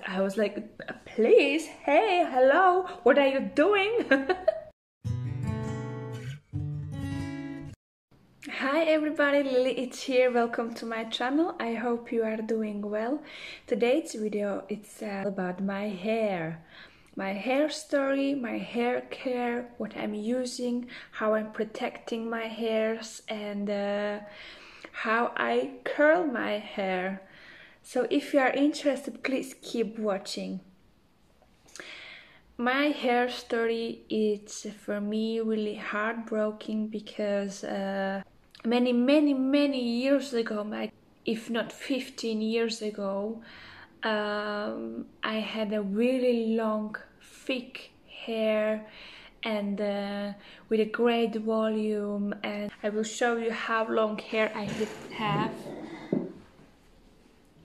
but I was like, please, hey, hello, what are you doing? Hi everybody, Lily it's here. Welcome to my channel. I hope you are doing well. Today's video it's about my hair story, my hair care, what I'm using, how I'm protecting my hairs, and how I curl my hair. So if you are interested, please keep watching. My hair story is for me really heartbreaking because many years ago, if not 15 years ago, I had a really long thick hair and with a great volume, and I will show you how long hair I did have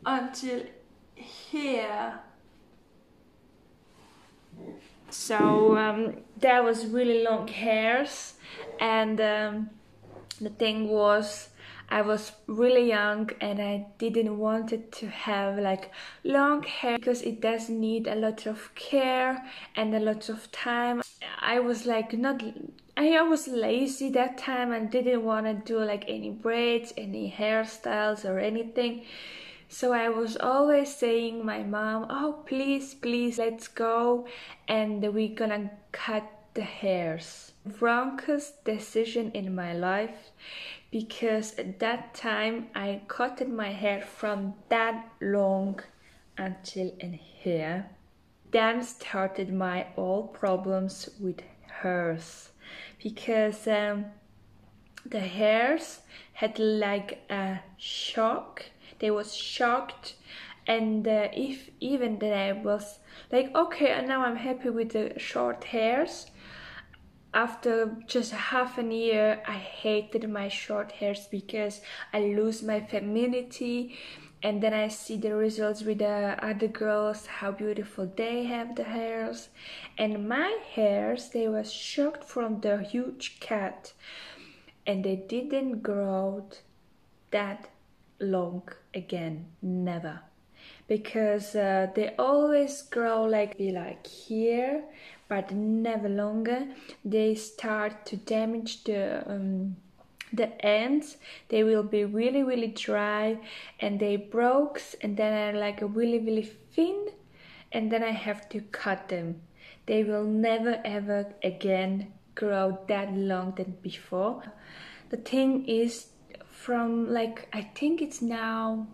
until here. So that was really long hairs, and the thing was, I was really young and I didn't want it to have like long hair because it does need a lot of care and a lot of time. I was like I was lazy that time and didn't want to do like any braids, any hairstyles or anything. So I was always saying my mom, oh please, please, let's go and we're gonna cut the hairs. Wrongest decision in my life, because at that time I cut my hair from that long until in here. Then started my all problems with hairs, because the hairs had like a shock. They was shocked, and if even that I was like, okay, and now I'm happy with the short hairs. After just half a year, I hated my short hairs because I lose my femininity, and then I see the results with the other girls, how beautiful they have the hairs, and my hairs, they were shocked from the huge cut, and they didn't grow that long again, never, because they always grow like here, but never longer. They start to damage the ends. They will be really dry, and they broke, and then are like really thin, and then I have to cut them. They will never ever again grow that long than before. The thing is, from like, I think it's now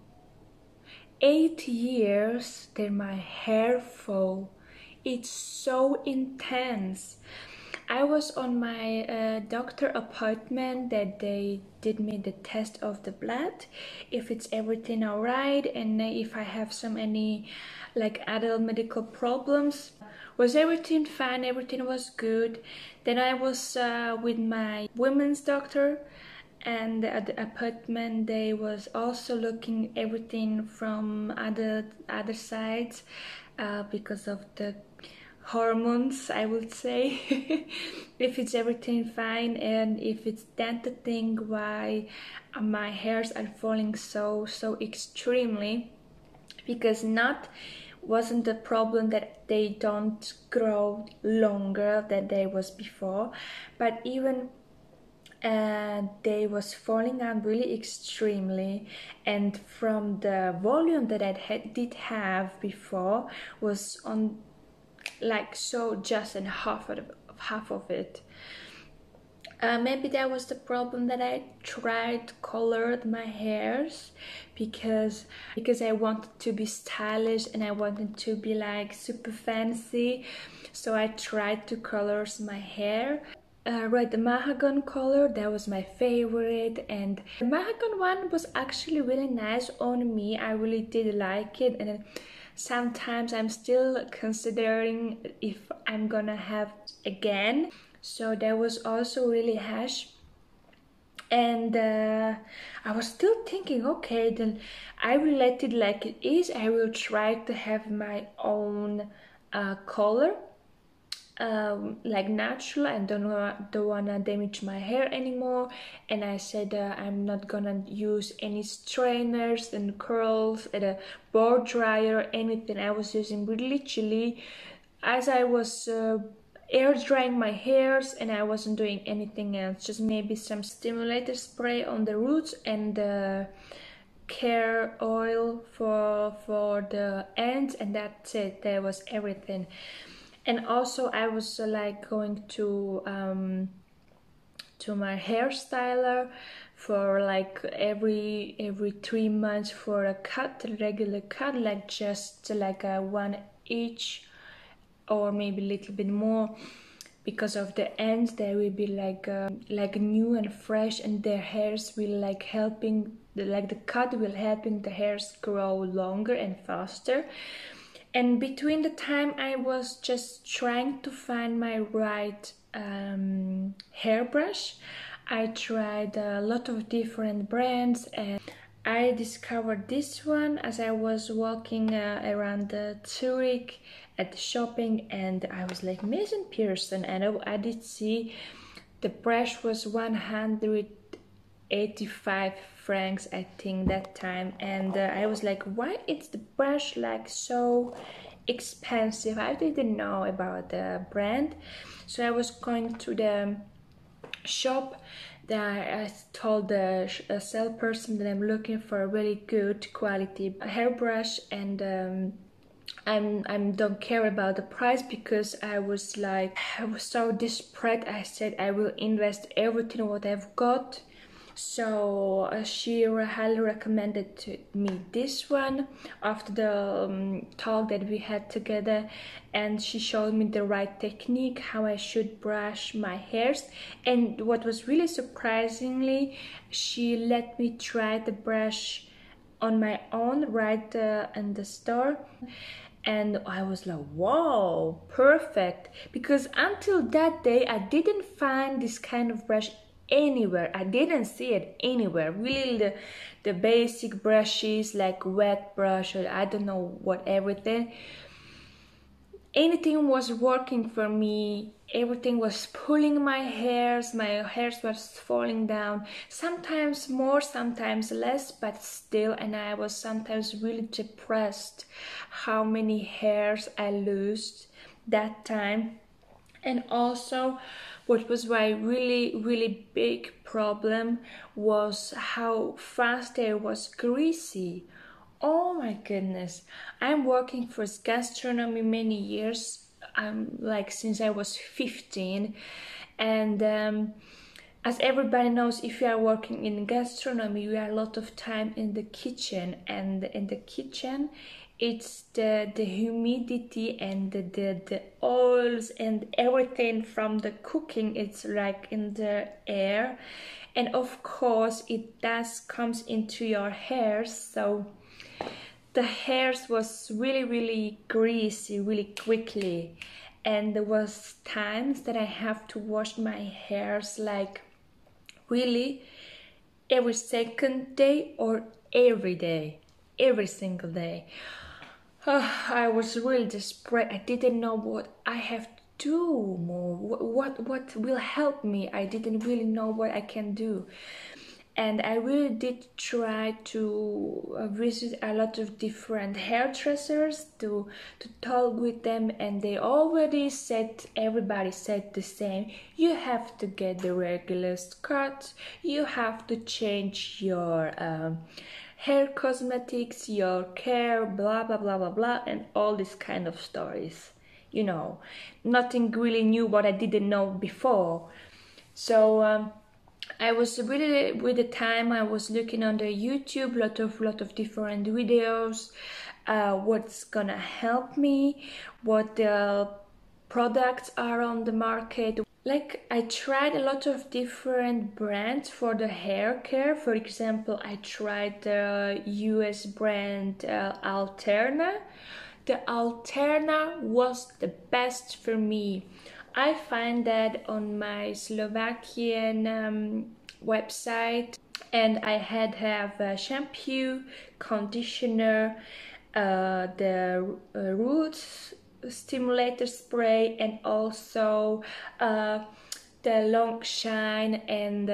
8 years that my hair fall. It's so intense. I was on my doctor appointment that they did me the test of the blood, if it's everything all right, and if I have any like adult medical problems. Was everything fine? Everything was good. Then I was with my women's doctor, and at the appointment they was also looking everything from other sides, because of the hormones, I would say. If it's everything fine, and if it's that the thing why my hairs are falling so extremely, because wasn't the problem that they don't grow longer than they was before, but even they was falling out really extremely, and from the volume that I did have before was on like so just in half of it. Maybe that was the problem, that I tried colored my hairs because I wanted to be stylish and I wanted to be like super fancy, so I tried to color my hair. Right, the mahogany color, that was my favorite, and the mahogany one was actually really nice on me. I really did like it, and sometimes I'm still considering if I'm gonna have again. So that was also really harsh, and I was still thinking, okay, then I will let it like it is. I will try to have my own color. like natural and don't wanna damage my hair anymore. And I said I'm not gonna use any strainers and curls and a blow dryer, anything. I was using literally as I was air drying my hairs, and I wasn't doing anything else, just maybe some stimulator spray on the roots and care oil for the ends, and that's it. That was everything. And also I was like going to my hairstyler for like every 3 months for a cut, a regular cut, like just like a 1 inch or maybe a little bit more, because of the ends they will be like new and fresh, and their hairs will like helping the cut will helping the hairs grow longer and faster. And between the time I was just trying to find my right hairbrush, I tried a lot of different brands, and I discovered this one as I was walking around Zurich at the shopping, and I was like, Mason Pearson, and I did see the brush was 185 francs, I think, that time. And I was like, why is the brush like so expensive? I didn't know about the brand. So I was going to the shop. I told the salesperson that I'm looking for a really good quality hairbrush, and I don't care about the price, because I was so desperate. I said I will invest everything what I've got. So she highly recommended to me this one after the talk that we had together, and she showed me the right technique, how I should brush my hairs. And what was really surprisingly, she let me try the brush on my own right in the store. And I was like, wow, perfect. Because until that day, I didn't find this kind of brush anywhere. I didn't see it anywhere. Really, the basic brushes like wet brush, or I don't know what, everything. Anything was working for me. Everything was pulling my hairs was falling down, sometimes more, sometimes less, but still. And I was sometimes really depressed how many hairs I lost that time. And also what was my really big problem was how fast hair was greasy. Oh my goodness. I'm working for gastronomy many years, like since I was 15. And as everybody knows, if you are working in gastronomy, you are a lot of time in the kitchen. And in the kitchen, it's the humidity and the oils and everything from the cooking, it's like in the air. And of course, it comes into your hair. So the hairs was really greasy really quickly, and there was times that I have to wash my hairs like really every second day or every day, every single day. I was really desperate. I didn't know what I have to do more. What will help me? I didn't really know what I can do. And I really did try to visit a lot of different hairdressers to talk with them, and they already said, everybody said the same. You have to get the regular cut, you have to change your hair cosmetics, your care, blah blah blah blah blah, and all these kind of stories. You know, nothing really new what I didn't know before. So I was really, with the time, I was looking on the YouTube, lot of different videos, what's gonna help me, what the products are on the market. Like, I tried a lot of different brands for the hair care. For example, I tried the US brand Alterna. The Alterna was the best for me. I find that on my Slovakian website, and I have a shampoo, conditioner, the roots stimulator spray and also the long shine and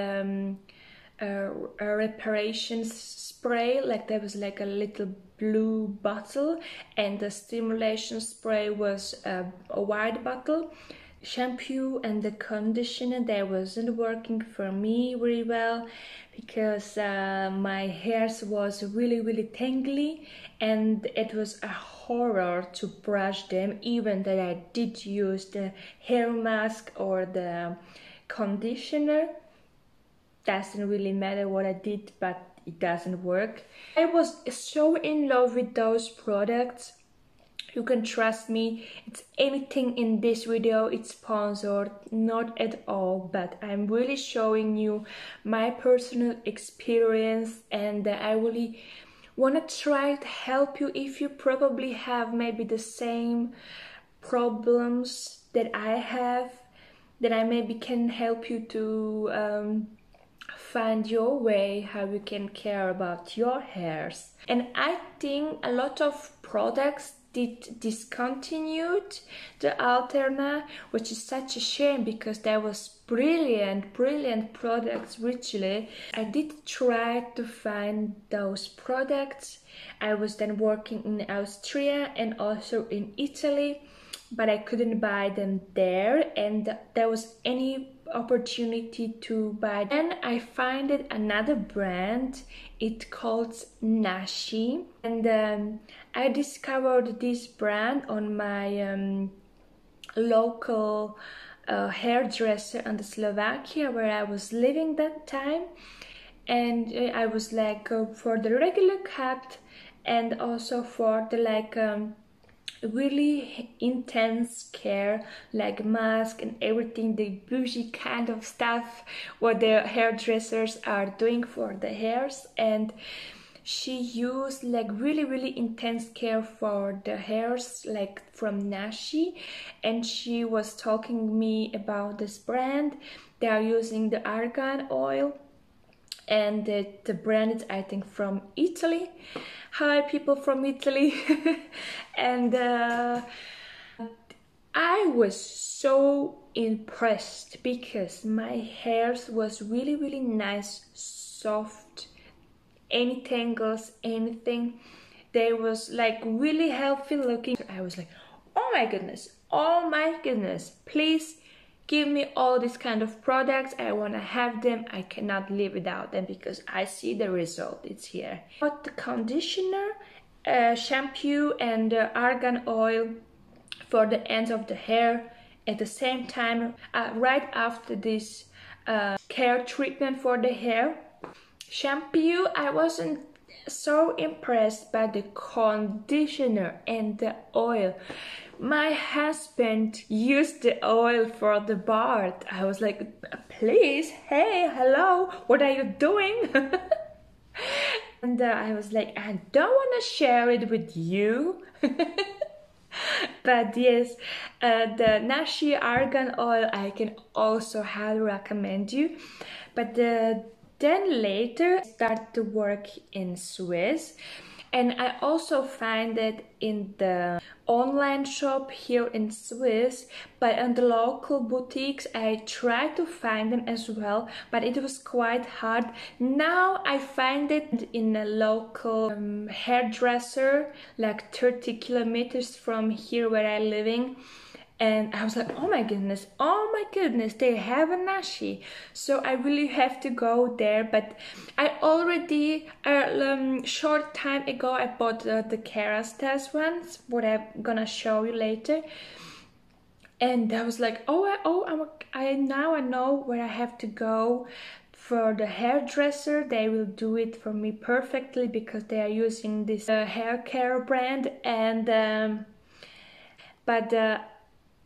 a reparation spray. Like there was like a little blue bottle, and the stimulation spray was a white bottle. Shampoo and the conditioner, that wasn't working for me very well because my hairs was really tangly, and it was a horror to brush them, even that I did use the hair mask or the conditioner. Doesn't really matter what I did, but it doesn't work. I was so in love with those products. You can trust me, it's anything in this video, it's sponsored, not at all, but I'm really showing you my personal experience, and I really want to try to help you if you probably have maybe the same problems that I have, that I maybe can help you to find your way how you can care about your hairs. And I think a lot of products did discontinued the Alterna, which is such a shame because there was brilliant products. Really, I did try to find those products. I was then working in Austria and also in Italy, but I couldn't buy them there, and there was any opportunity to buy. Then I find it another brand, it called Nashi, and I discovered this brand on my local hairdresser in Slovakia where I was living that time, and I was like for the regular cut and also for the like really intense care, like mask and everything, the bougie kind of stuff what the hairdressers are doing for the hairs. And she used like really intense care for the hairs, like from Nashi, and she was talking me about this brand. They are using the argan oil, and the brand is, I think, from Italy. Hi people from Italy. And I was so impressed because my hairs was really nice, soft, any tangles, anything. They was like really healthy looking. I was like, oh my goodness, please give me all these kind of products. I want to have them. I cannot live without them because I see the result. It's here. But the conditioner, shampoo and argan oil for the ends of the hair at the same time, right after this care treatment for the hair. Shampoo, I wasn't so impressed by the conditioner and the oil. My husband used the oil for the bath. I was like, please, hey, hello, what are you doing? And I was like, I don't want to share it with you. But yes, the Nashi argan oil I can also highly recommend you. But then later I started to work in Swiss, and I also find it in the online shop here in Swiss, but in the local boutiques I tried to find them as well, but it was quite hard. Now I find it in a local hairdresser, like 30 kilometers from here where I'm living. And I was like, oh my goodness, they have a Nashi. So I really have to go there. But I already, short time ago, I bought the Kerastase ones, what I'm gonna show you later. And I was like, now I know where I have to go for the hairdresser. They will do it for me perfectly because they are using this hair care brand. And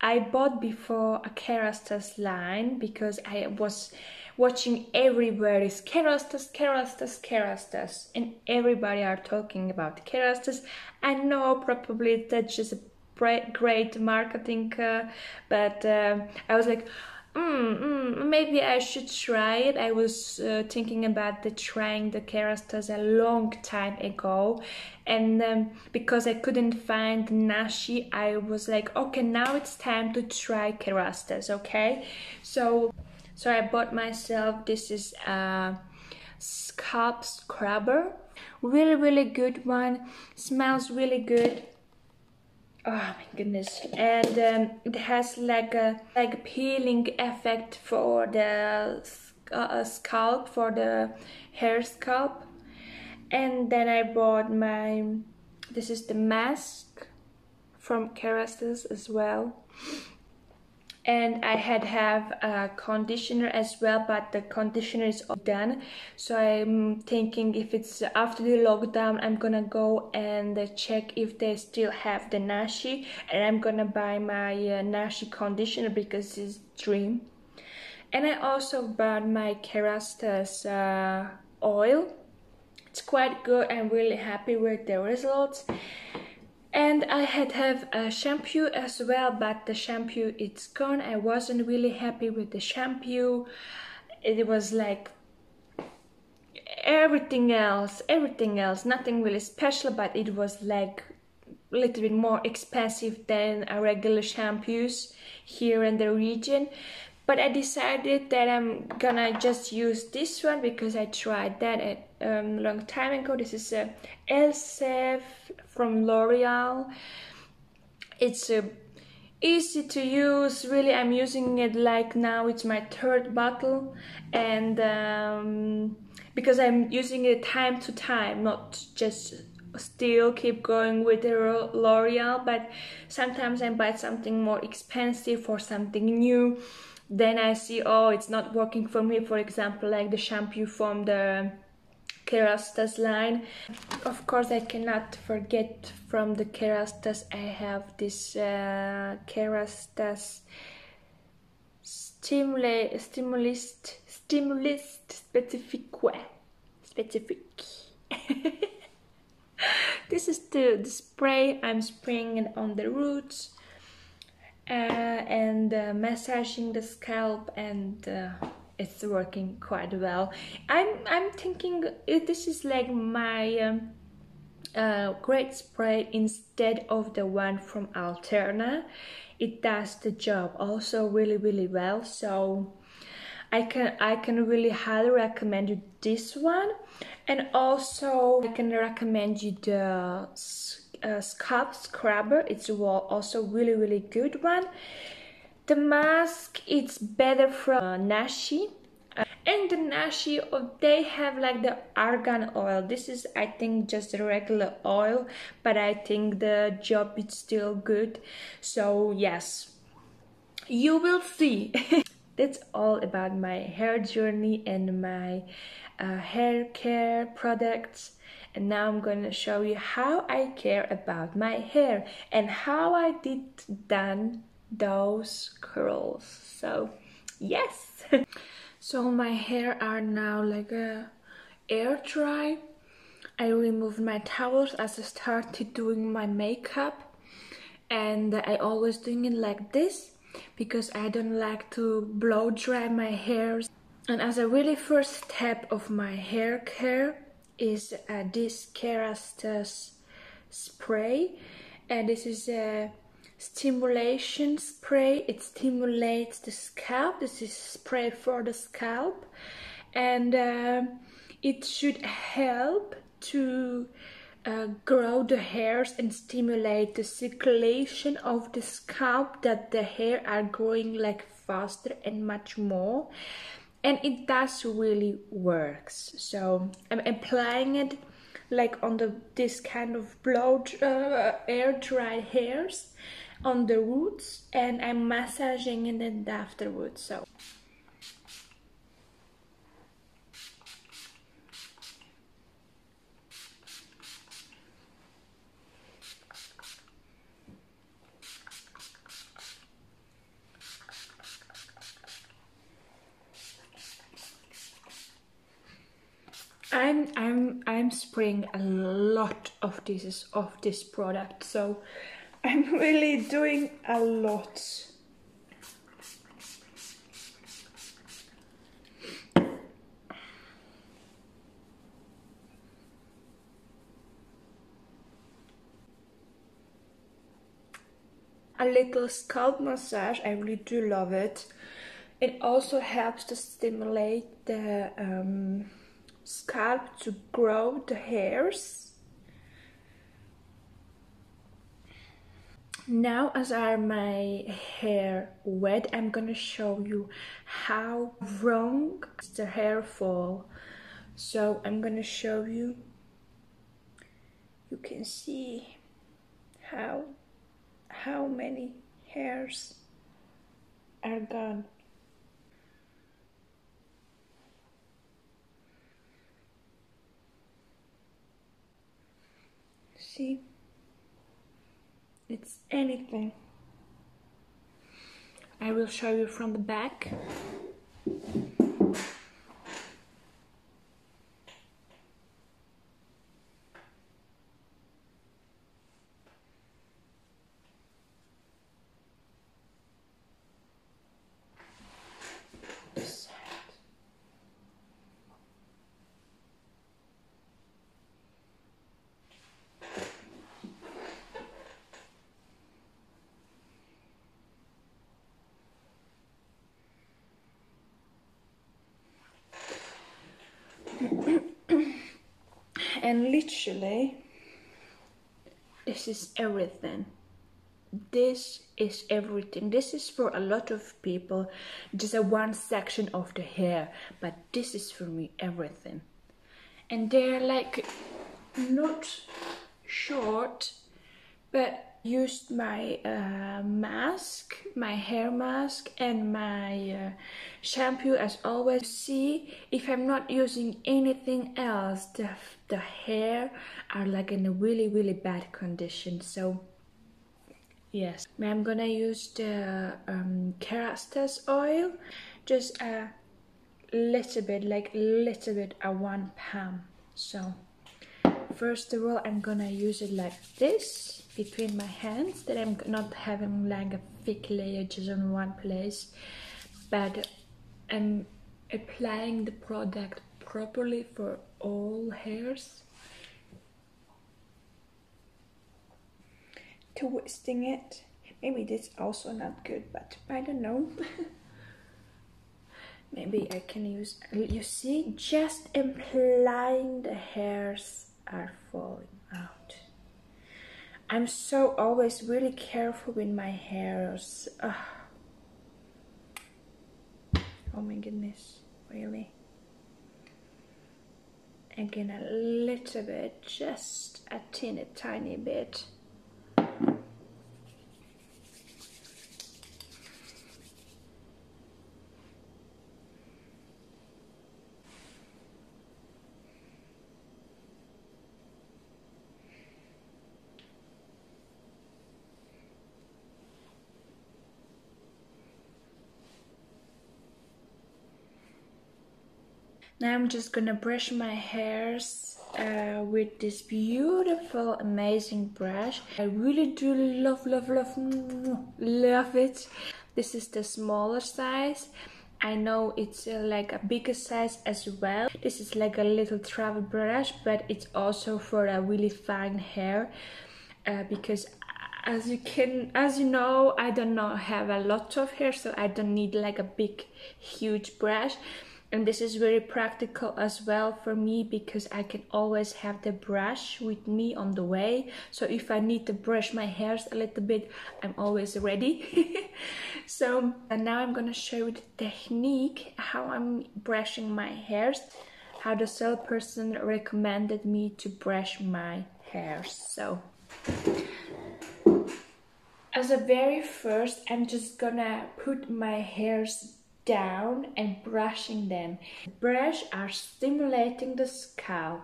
I bought before a Kerastase line because I was watching everywhere is Kerastase, and everybody are talking about Kerastase. I know probably that's just a great marketing, but I was like, maybe I should try it. I was thinking about trying the Kerastase a long time ago, and because I couldn't find nashi, I was like, okay, now it's time to try Kerastase. Okay, so I bought myself, this is a scalp scrubber, really good one, smells really good. Oh my goodness. And it has like a peeling effect for the scalp, for the hair scalp. And then I bought this is the mask from Kerastase as well. And I have a conditioner as well, but the conditioner is all done. So I'm thinking if it's after the lockdown, I'm gonna go and check if they still have the nashi, and I'm gonna buy my nashi conditioner because it's dream. And I also bought my Kerastase oil. It's quite good. I'm really happy with the results. And I have a shampoo as well, but the shampoo, it's gone. I wasn't really happy with the shampoo. It was like everything else, nothing really special, but it was like a little bit more expensive than a regular shampoos here in the region. But I decided that I'm gonna just use this one because I tried that a long time ago. This is a Elseve from L'Oreal. It's easy to use, really. I'm using it like now, it's my third bottle, and because I'm using it time to time, not just still keep going with the L'Oreal, but sometimes I buy something more expensive or something new. Then I see, oh, it's not working for me. For example, like the shampoo from the Kerastase line. Of course, I cannot forget from the Kerastase, I have this Kerastase Stimulist Specific. This is the spray. I'm spraying it on the roots. And massaging the scalp, and it's working quite well. I'm thinking this is like my great spray instead of the one from Alterna. It does the job also really well, so I can really highly recommend you this one. And also I can recommend you the scalp scrubber. It's also really good one. The mask, it's better from nashi, and the nashi, they have like the argan oil. This is, I think, just a regular oil, but I think the job is still good. So yes, you will see. That's all about my hair journey and my hair care products. And now I'm going to show you how I care about my hair and how I done those curls. So yes. So my hair are now like air dry. I removed my towels as I started doing my makeup, and I always doing it like this because I don't like to blow dry my hair. And as a really first step of my hair care is this Kerastase spray, and this is a stimulation spray. It stimulates the scalp. This is spray for the scalp, and it should help to grow the hairs and stimulate the circulation of the scalp, that the hair are growing like faster and much more. And it does really works. So I'm applying it like on this kind of air dry hairs on the roots, and I'm massaging it afterwards. So I'm spraying a lot of this product, so I'm really doing a lot. a little scalp massage. I really do love it. It also helps to stimulate the scalp to grow the hairs. Now, as are my hair wet, I'm gonna show you how wrong the hair fall. So I'm gonna show you. You can see how many hairs are gone. See? It's anything. I will show you from the back. And literally, this is everything. This is everything. This is for a lot of people just a one section of the hair, but this is for me everything. And they're like not short, but used my mask, my hair mask, and my shampoo as always. See, if I'm not using anything else, the hair are like in a really bad condition. So yes, I'm gonna use the Kerastase oil, just a little bit, like little bit, a 1 palm. So first of all, I'm gonna use it like this between my hands, that I'm not having like a thick layer just on one place, but I'm applying the product properly for all hairs. Twisting it. Maybe this also not good, but I don't know. Maybe I can use, you see, just applying the hairs are falling out. I'm so always really careful with my hairs. Oh my goodness, really. Again, a little bit, just a tiny bit. Now I'm just gonna brush my hairs with this beautiful, amazing brush. I really do love it. This is the smaller size. I know it's like a bigger size as well. This is like a little travel brush, but it's also for a really fine hair because as you know, I do not have a lot of hair, so I don't need like a big, huge brush. And this is very practical as well for me because I can always have the brush with me on the way. So if I need to brush my hairs a little bit, I'm always ready. So and now I'm gonna show you the technique, how I'm brushing my hairs, how the salesperson recommended me to brush my hairs. So as a very first, I'm just gonna put my hairs down and brushing them. The brush are stimulating the scalp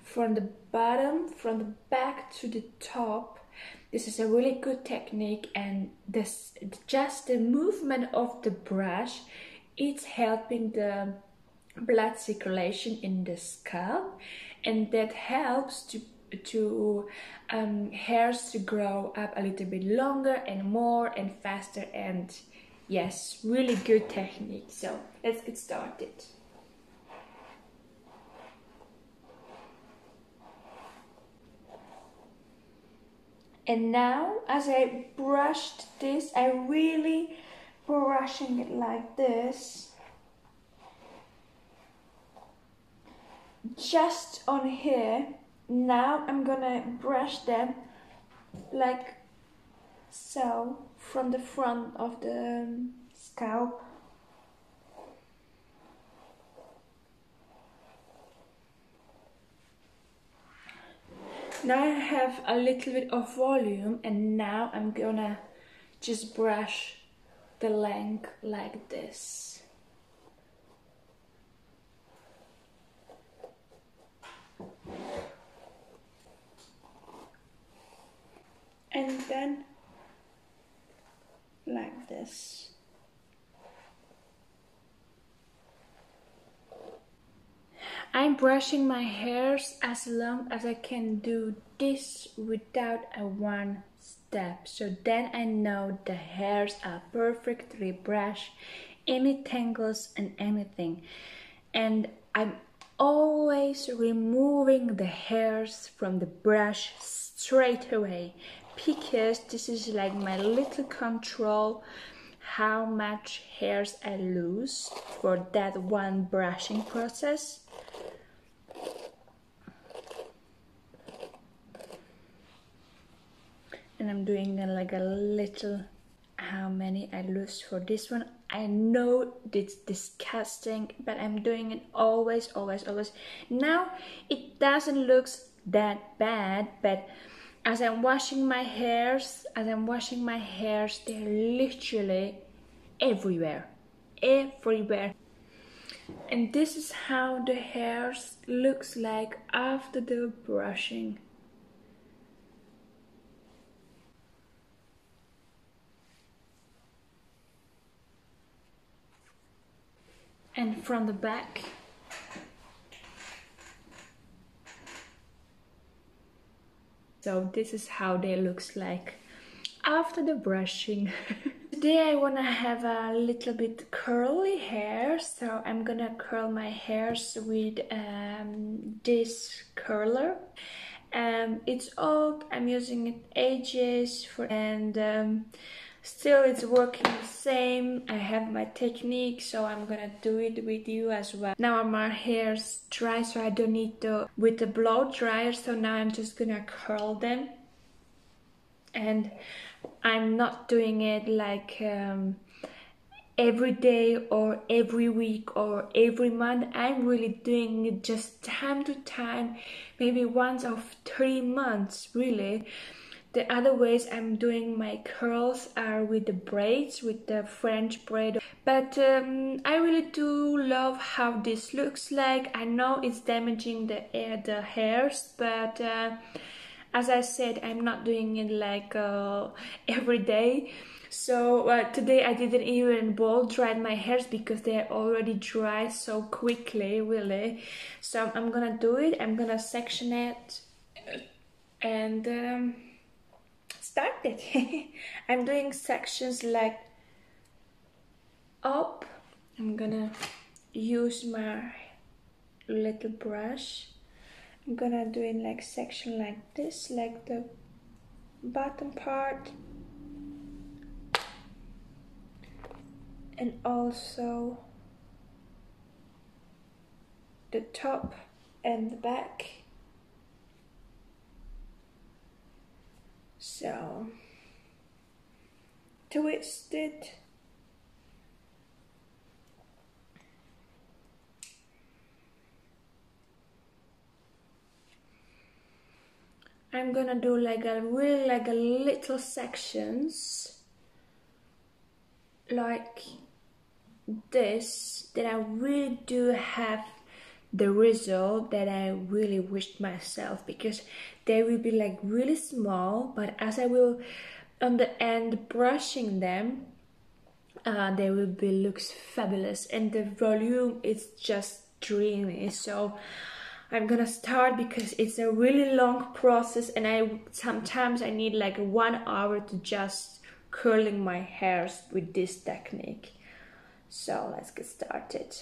from the bottom, from the back to the top. This is a really good technique, and this just the movement of the brush, it's helping the blood circulation in the scalp, and that helps to hairs to grow up a little bit longer and more and faster. And yes, really good technique. So let's get started. And now as I brushed this, I really brushing it like this, just on here. Now I'm gonna brush them like so from the front of the scalp. Now I have a little bit of volume, and now I'm gonna just brush the length like this. And then like this. I'm brushing my hairs as long as I can do this without a one step. So then I know the hairs are perfectly brushed, any tangles and anything. And I'm always removing the hairs from the brush straight away, because this is like my little control how much hairs I lose for that one brushing process. And I'm doing like a little how many I lose for this one. I know it's disgusting, but I'm doing it always. Now it doesn't look that bad, but as I'm washing my hairs, they're literally everywhere. And this is how the hairs looks like after the brushing. And from the back, so this is how they looks like after the brushing. Today I wanna have a little bit curly hair, so I'm gonna curl my hairs with this curler. It's old, I'm using it ages for, and still it's working the same. I have my technique, so I'm gonna do it with you as well. Now my hair's dry, so I don't need to with the blow dryer, so now I'm just gonna curl them. And I'm not doing it like every day or every week or every month. I'm really doing it just time to time, maybe once of 3 months really. The other ways I'm doing my curls are with the braids, with the French braid. But I really do love how this looks like. I know it's damaging the hairs, but as I said, I'm not doing it like every day. So today I didn't even blow dry my hairs because they're already dry so quickly, really. So I'm gonna do it. I'm gonna section it and start it. I'm doing sections like up. I'm gonna use my little brush. I'm gonna do it like section like this, like the bottom part, and also the top and the back. So twist it. I'm gonna do like a little sections like this, that I really do have the result that I really wished myself, because they will be like really small, but as I will on the end brushing them, they will be looks fabulous, and the volume is just dreamy. So I'm gonna start because it's a really long process, and sometimes I need like 1 hour to just curling my hairs with this technique. So let's get started.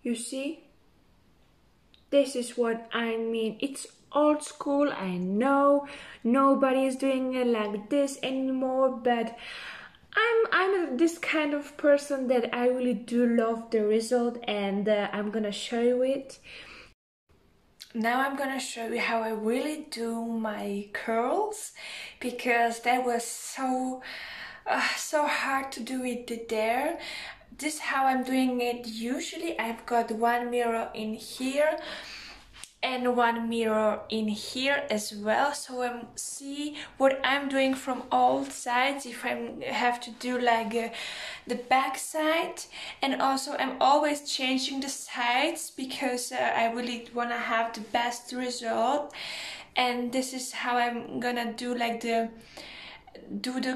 You see? This is what I mean. It's old school, I know. Nobody is doing it like this anymore, but I'm this kind of person that I really do love the result, and I'm gonna show you it. Now I'm gonna show you how I really do my curls, because that was so hard to do it there. This is how I'm doing it usually. I've got one mirror in here and one mirror in here as well, so I see what I'm doing from all sides, if I have to do like the back side. And also I'm always changing the sides, because I really want to have the best result. And this is how I'm gonna do like the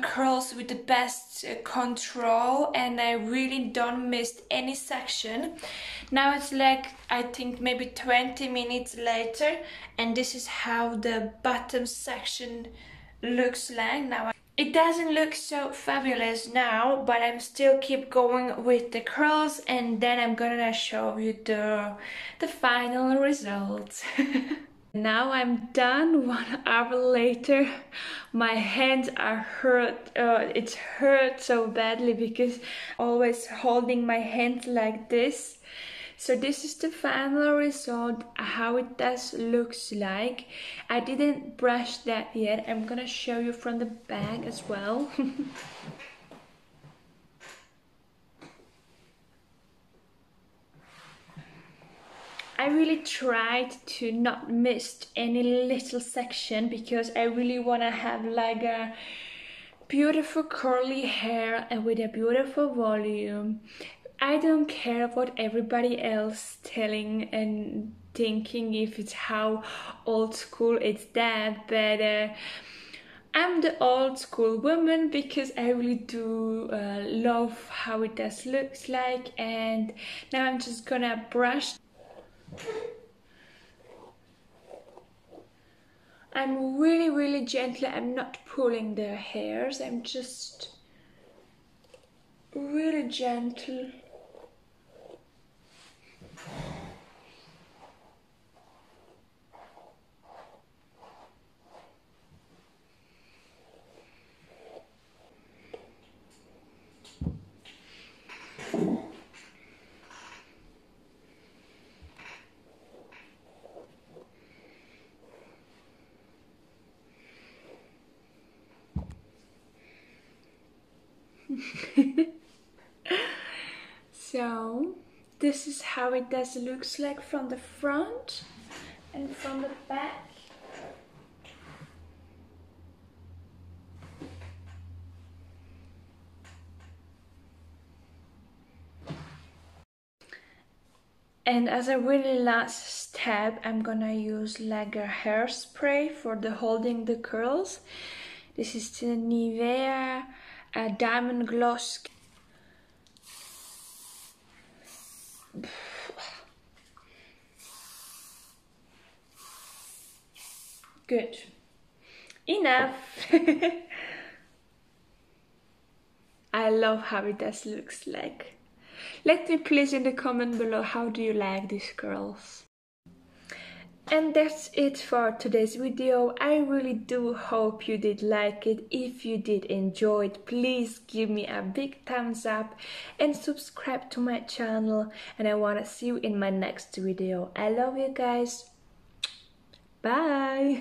curls with the best control, and I really don't miss any section. Now it's like, I think maybe 20 minutes later, and this is how the bottom section looks like now. It doesn't look so fabulous now, but I'm still keep going with the curls, and then I'm gonna show you the final result. Now I'm done. 1 hour later, my hands are hurt. It hurt so badly because always holding my hands like this. So this is the final result, how it does looks like. I didn't brush that yet. I'm gonna show you from the back as well. I really tried to not miss any little section, because I really want to have like a beautiful curly hair and with a beautiful volume. I don't care what everybody else telling and thinking, if it's how old school it's that, but I'm the old school woman, because I really do love how it does looks like. And now I'm just gonna brush. I'm really gently, I'm not pulling the hairs, I'm just really gentle. So this is how it does looks like from the front and from the back. And as a really last step, I'm gonna use like a hairspray for the holding the curls. This is the Nivea Diamond Gloss. Good. Enough. I love how it does looks like. Let me please in the comment below, how do you like these curls? And that's it for today's video. I really do hope you did like it. If you did enjoy it, please give me a big thumbs up and subscribe to my channel. And I want to see you in my next video. I love you guys. Bye.